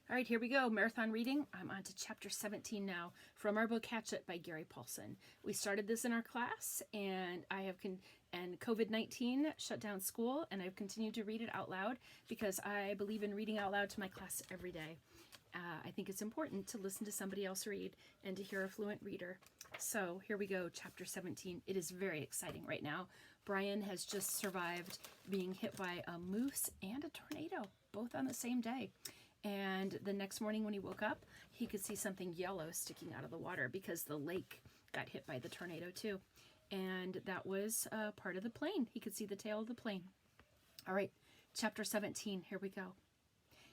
All right, here we go. Marathon reading. I'm on to chapter 17 now from our book Hatch It by Gary Paulson. We started this in our class, and and COVID-19 shut down school, and I've continued to read it out loud because I believe in reading out loud to my class every day. I think it's important to listen to somebody else read and to hear a fluent reader. So here we go, chapter 17. It is very exciting right now. Brian has just survived being hit by a moose and a tornado, both on the same day. And the next morning when he woke up, he could see something yellow sticking out of the water because the lake got hit by the tornado too. And that was part of the plane. He could see the tail of the plane. All right, chapter 17, here we go.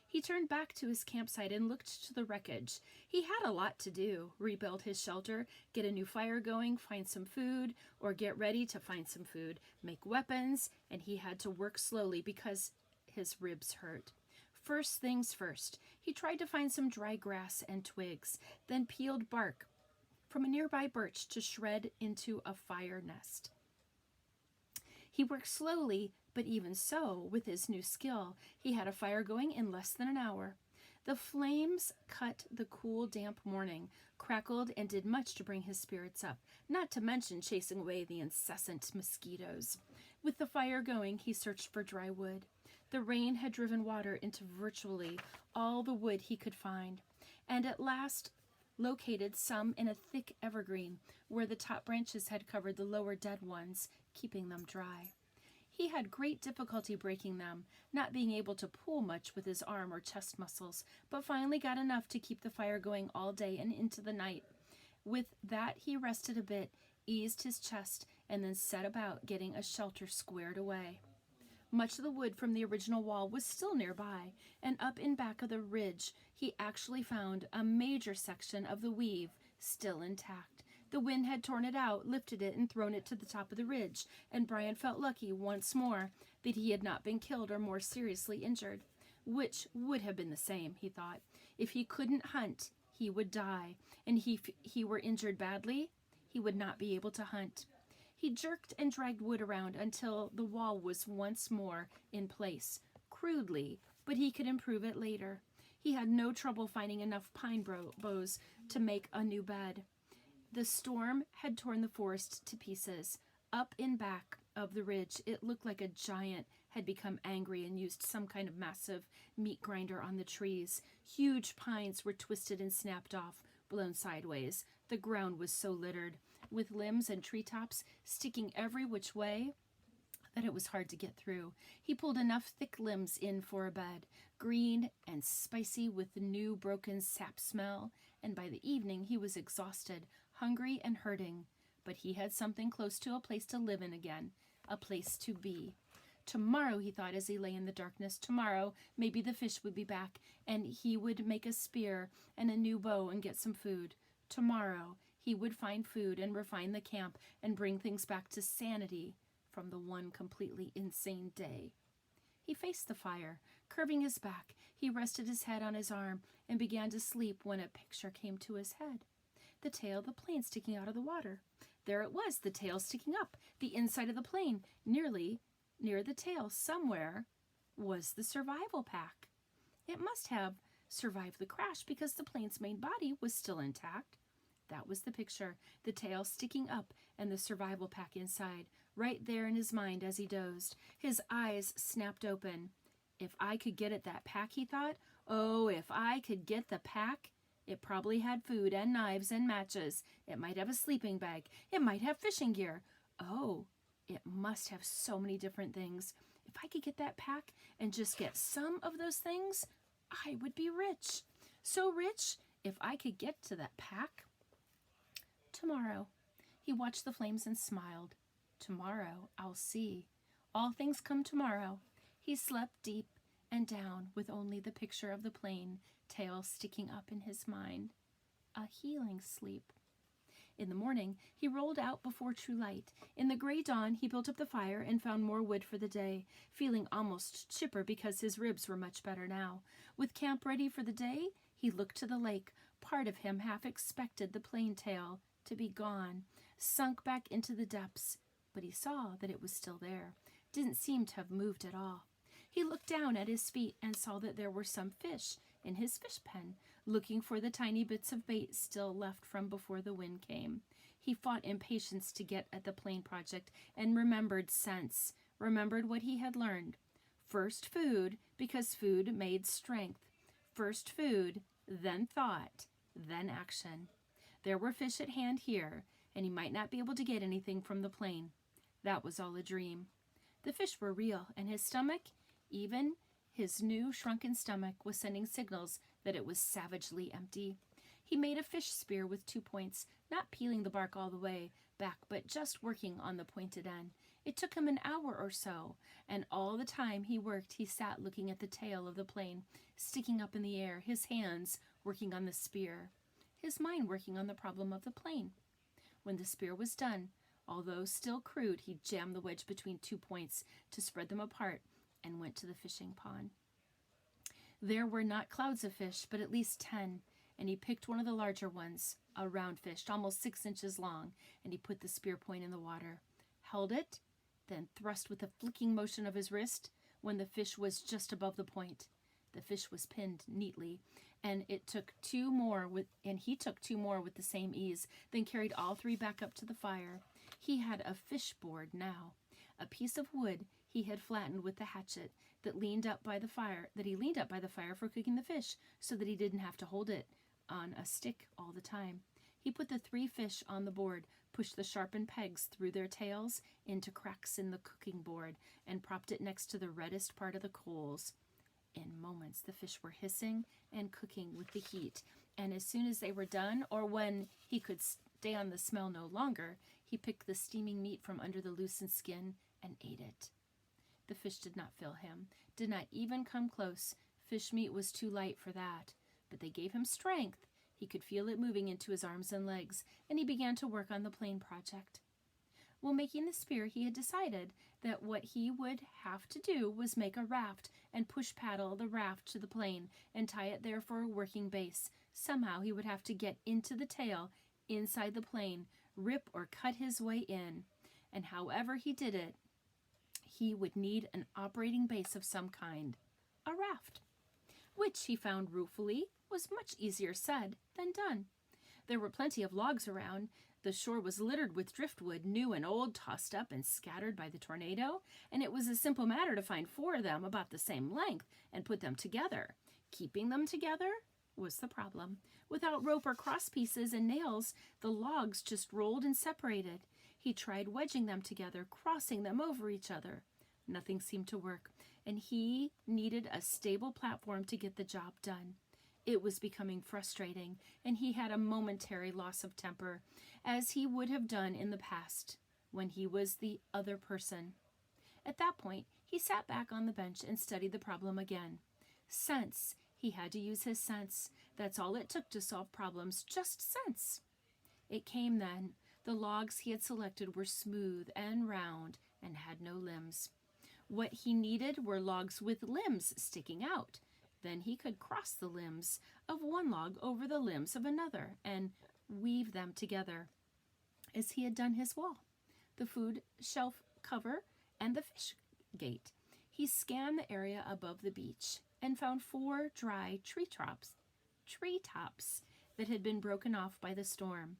He turned back to his campsite and looked to the wreckage. He had a lot to do: rebuild his shelter, get a new fire going, find some food, or get ready to find some food, make weapons, and he had to work slowly because his ribs hurt. First things first, he tried to find some dry grass and twigs, then peeled bark from a nearby birch to shred into a fire nest. He worked slowly, but even so, with his new skill, he had a fire going in less than an hour. The flames cut the cool, damp morning, crackled, and did much to bring his spirits up, not to mention chasing away the incessant mosquitoes. With the fire going, he searched for dry wood. The rain had driven water into virtually all the wood he could find, and at last located some in a thick evergreen where the top branches had covered the lower dead ones, keeping them dry. He had great difficulty breaking them, not being able to pull much with his arm or chest muscles, but finally got enough to keep the fire going all day and into the night. With that, he rested a bit, eased his chest, and then set about getting a shelter squared away. Much of the wood from the original wall was still nearby, and up in back of the ridge he actually found a major section of the weave still intact. The wind had torn it out, lifted it, and thrown it to the top of the ridge, and Brian felt lucky once more that he had not been killed or more seriously injured, which would have been the same, he thought. If he couldn't hunt, he would die, and if he were injured badly, he would not be able to hunt. He jerked and dragged wood around until the wall was once more in place, crudely, but he could improve it later. He had no trouble finding enough pine boughs to make a new bed. The storm had torn the forest to pieces. Up in back of the ridge, it looked like a giant had become angry and used some kind of massive meat grinder on the trees. Huge pines were twisted and snapped off, blown sideways. The ground was so littered, with limbs and treetops sticking every which way, that it was hard to get through. He pulled enough thick limbs in for a bed, green and spicy with the new broken sap smell, and by the evening he was exhausted, hungry and hurting, but he had something close to a place to live in again, a place to be. Tomorrow, he thought as he lay in the darkness, tomorrow maybe the fish would be back, and he would make a spear and a new bow and get some food. Tomorrow he would find food and refine the camp and bring things back to sanity from the one completely insane day. He faced the fire, curving his back. He rested his head on his arm and began to sleep when a picture came to his head. The tail of the plane sticking out of the water. There it was, the tail sticking up, the inside of the plane. Nearly near the tail, somewhere, was the survival pack. It must have survived the crash because the plane's main body was still intact. That was the picture, the tail sticking up and the survival pack inside, right there in his mind as he dozed. His eyes snapped open. If I could get at that pack, he thought. Oh, if I could get the pack. It probably had food and knives and matches. It might have a sleeping bag. It might have fishing gear. Oh, it must have so many different things. If I could get that pack and just get some of those things, I would be rich. So rich, if I could get to that pack. Tomorrow. He watched the flames and smiled. Tomorrow, I'll see. All things come tomorrow. He slept deep and down with only the picture of the plane, tail sticking up in his mind. A healing sleep. In the morning, he rolled out before true light. In the gray dawn, he built up the fire and found more wood for the day, feeling almost chipper because his ribs were much better now. With camp ready for the day, he looked to the lake. Part of him half expected the plane tail to be gone, sunk back into the depths, but he saw that it was still there. Didn't seem to have moved at all. He looked down at his feet and saw that there were some fish in his fish pen, looking for the tiny bits of bait still left from before the wind came. He fought impatience to get at the plane project and remembered sense, remembered what he had learned. First food, because food made strength. First food, then thought, then action. There were fish at hand here, and he might not be able to get anything from the plane. That was all a dream. The fish were real, and his stomach, even his new shrunken stomach, was sending signals that it was savagely empty. He made a fish spear with 2 points, not peeling the bark all the way back, but just working on the pointed end. It took him an hour or so, and all the time he worked, he sat looking at the tail of the plane, sticking up in the air, his hands working on the spear, his mind working on the problem of the plane. When the spear was done, although still crude, he jammed the wedge between 2 points to spread them apart and went to the fishing pond. There were not clouds of fish, but at least 10, and he picked one of the larger ones, a round fish, almost 6 inches long, and he put the spear point in the water, held it, then thrust with a flicking motion of his wrist when the fish was just above the point. The fish was pinned neatly, and he took 2 more with the same ease, then carried all 3 back up to the fire. He had a fish board now, a piece of wood he had flattened with the hatchet that he leaned up by the fire for cooking the fish, so that he didn't have to hold it on a stick all the time. He put the 3 fish on the board, pushed the sharpened pegs through their tails into cracks in the cooking board, and propped it next to the reddest part of the coals. In moments, the fish were hissing and cooking with the heat, and as soon as they were done, or when he could stay on the smell no longer, he picked the steaming meat from under the loosened skin and ate it. The fish did not fill him, did not even come close. Fish meat was too light for that, but they gave him strength. He could feel it moving into his arms and legs, and he began to work on the plane project. While making the spear, he had decided that what he would have to do was make a raft and push paddle the raft to the plane and tie it there for a working base. Somehow he would have to get into the tail, inside the plane, rip or cut his way in. And however he did it, he would need an operating base of some kind, a raft, which he found ruefully was much easier said than done. There were plenty of logs around. The shore was littered with driftwood, new and old, tossed up and scattered by the tornado, and it was a simple matter to find 4 of them about the same length and put them together. Keeping them together was the problem. Without rope or cross pieces and nails, the logs just rolled and separated. He tried wedging them together, crossing them over each other. Nothing seemed to work, and he needed a stable platform to get the job done. It was becoming frustrating, and he had a momentary loss of temper, as he would have done in the past, when he was the other person. At that point, he sat back on the bench and studied the problem again. Sense. He had to use his sense. That's all it took to solve problems, just sense. It came then. The logs he had selected were smooth and round and had no limbs. What he needed were logs with limbs sticking out. Then he could cross the limbs of one log over the limbs of another and weave them together, as he had done his wall, the food shelf cover, and the fish gate. He scanned the area above the beach and found 4 dry treetops that had been broken off by the storm.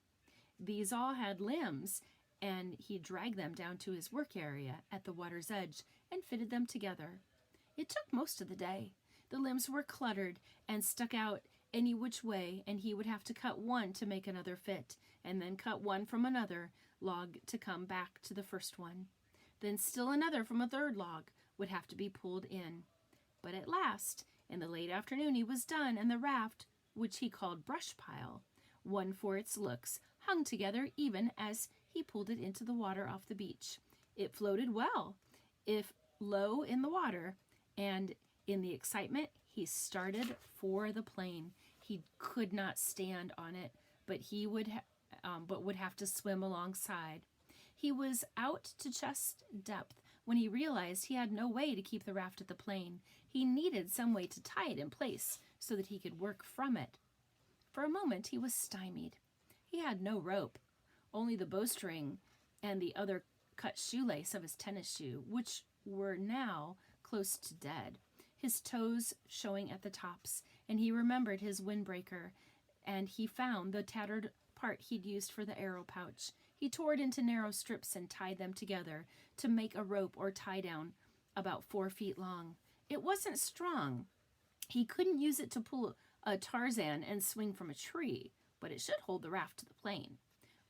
These all had limbs, and he dragged them down to his work area at the water's edge and fitted them together. It took most of the day. The limbs were cluttered and stuck out any which way, and he would have to cut one to make another fit, and then cut one from another log to come back to the first one. Then still another from a third log would have to be pulled in. But at last, in the late afternoon, he was done, and the raft, which he called brush pile, one for its looks, hung together even as he pulled it into the water off the beach. It floated well, if low in the water, and in the excitement, he started for the plane. He could not stand on it, but would have to swim alongside. He was out to chest depth when he realized he had no way to keep the raft at the plane. He needed some way to tie it in place so that he could work from it. For a moment, he was stymied. He had no rope, only the bowstring and the other cut shoelace of his tennis shoe, which were now close to dead, his toes showing at the tops, and he remembered his windbreaker, and he found the tattered part he'd used for the arrow pouch. He tore it into narrow strips and tied them together to make a rope or tie down about 4 feet long. It wasn't strong. He couldn't use it to pull a Tarzan and swing from a tree, but it should hold the raft to the plain.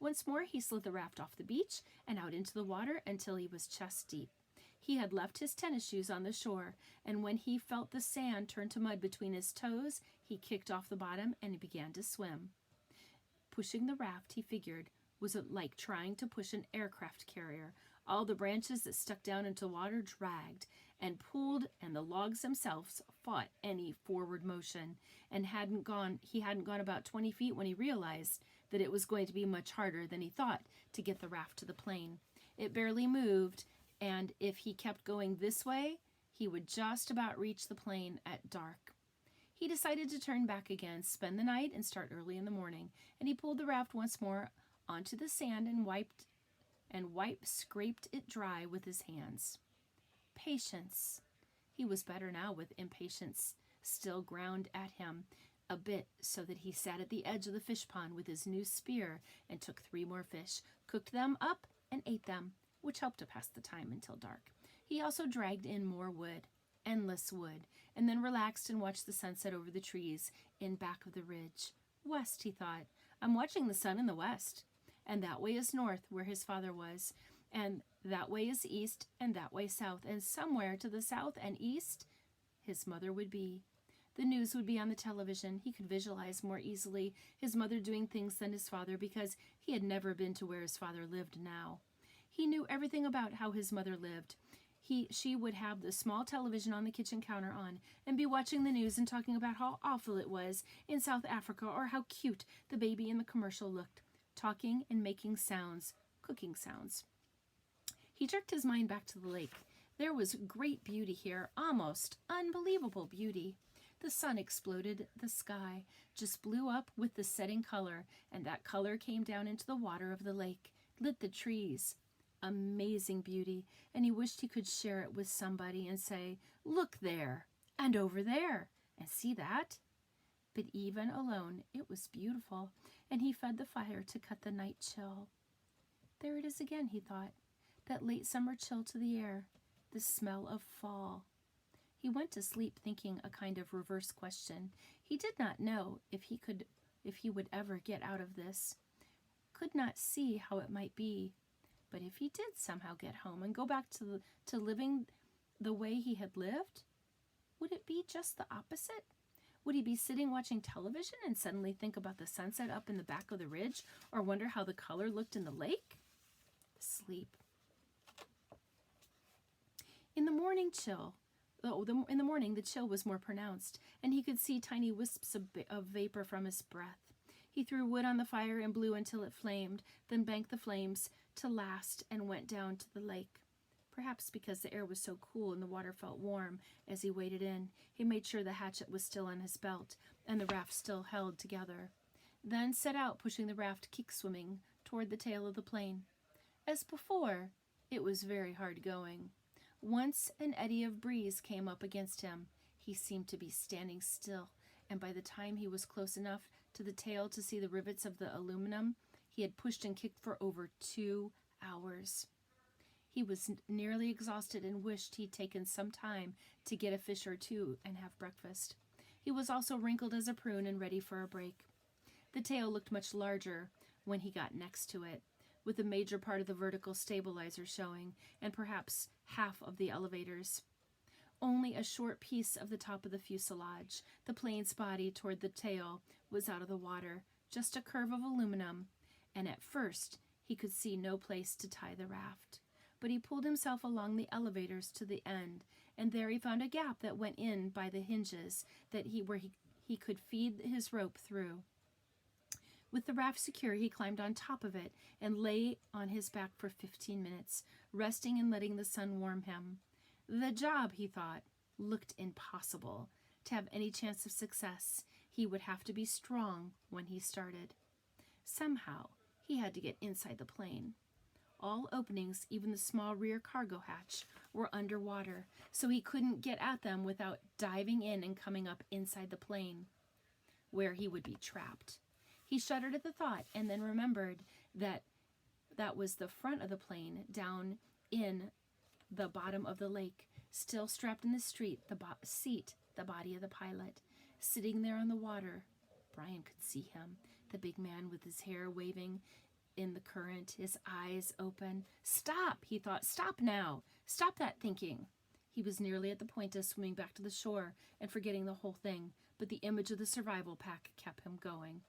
Once more, he slid the raft off the beach and out into the water until he was chest deep. He had left his tennis shoes on the shore, and when he felt the sand turn to mud between his toes, he kicked off the bottom and began to swim. Pushing the raft, he figured, was like trying to push an aircraft carrier. All the branches that stuck down into the water dragged and pulled, and the logs themselves fought any forward motion. And he hadn't gone about 20 feet when he realized that it was going to be much harder than he thought to get the raft to the plain. It barely moved, and if he kept going this way, he would just about reach the plain at dark. He decided to turn back again, spend the night, and start early in the morning, and he pulled the raft once more onto the sand and scraped it dry with his hands. Patience. He was better now with impatience still ground at him a bit, so that he sat at the edge of the fish pond with his new spear and took 3 more fish, cooked them up, and ate them, which helped to pass the time until dark. He also dragged in more wood, endless wood, and then relaxed and watched the sunset over the trees in back of the ridge. West, he thought. I'm watching the sun in the west. And that way is north, where his father was. And that way is east, and that way south. And somewhere to the south and east, his mother would be. The news would be on the television. He could visualize more easily his mother doing things than his father because he had never been to where his father lived now. He knew everything about how his mother lived. She would have the small television on the kitchen counter on and be watching the news and talking about how awful it was in South Africa or how cute the baby in the commercial looked, talking and making sounds, cooking sounds. He jerked his mind back to the lake. There was great beauty here, almost unbelievable beauty. The sun exploded the sky, just blew up with the setting color, and that color came down into the water of the lake, lit the trees. Amazing beauty, and he wished he could share it with somebody and say, look there, and over there, and see that? But even alone, it was beautiful, and he fed the fire to cut the night chill. There it is again, he thought, that late summer chill to the air, the smell of fall. He went to sleep thinking a kind of reverse question. He did not know if he would ever get out of this, could not see how it might be. But if he did somehow get home and go back to living the way he had lived, would it be just the opposite? Would he be sitting watching television and suddenly think about the sunset up in the back of the ridge or wonder how the color looked in the lake? Sleep. In the morning, the chill was more pronounced, and he could see tiny wisps of vapor from his breath. He threw wood on the fire and blew until it flamed, then banked the flames to last and went down to the lake. Perhaps because the air was so cool and the water felt warm as he waded in, he made sure the hatchet was still on his belt and the raft still held together. Then set out, pushing the raft kick-swimming toward the tail of the plain. As before, it was very hard going. Once an eddy of breeze came up against him. He seemed to be standing still, and by the time he was close enough to the tail to see the rivets of the aluminum, he had pushed and kicked for over 2 hours. He was nearly exhausted and wished he'd taken some time to get a fish or 2 and have breakfast. He was also wrinkled as a prune and ready for a break. The tail looked much larger when he got next to it, with a major part of the vertical stabilizer showing, and perhaps half of the elevators. Only a short piece of the top of the fuselage, the plane's body toward the tail, was out of the water, just a curve of aluminum, and at first he could see no place to tie the raft. But he pulled himself along the elevators to the end, and there he found a gap that went in by the hinges where he could feed his rope through. With the raft secure, he climbed on top of it and lay on his back for 15 minutes, resting and letting the sun warm him. The job, he thought, looked impossible. To have any chance of success, he would have to be strong when he started. Somehow, he had to get inside the plane. All openings, even the small rear cargo hatch, were underwater, so he couldn't get at them without diving in and coming up inside the plane, where he would be trapped. He shuddered at the thought and then remembered that that was the front of the plane down in the bottom of the lake, still strapped in the seat, the body of the pilot, sitting there on the water. Brian could see him, the big man with his hair waving in the current, his eyes open. Stop, he thought. Stop now. Stop that thinking. He was nearly at the point of swimming back to the shore and forgetting the whole thing, but the image of the survival pack kept him going.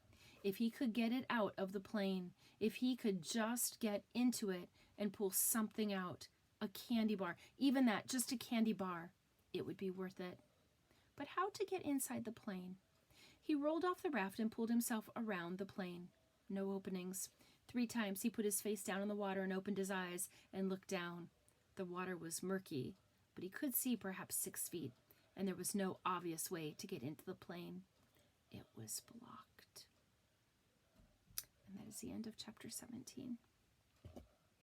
If he could get it out of the plane, if he could just get into it and pull something out, a candy bar, even that, just a candy bar, it would be worth it. But how to get inside the plane? He rolled off the raft and pulled himself around the plane. No openings. 3 times he put his face down in the water and opened his eyes and looked down. The water was murky, but he could see perhaps 6 feet, and there was no obvious way to get into the plane. It was blocked. And that is the end of chapter 17.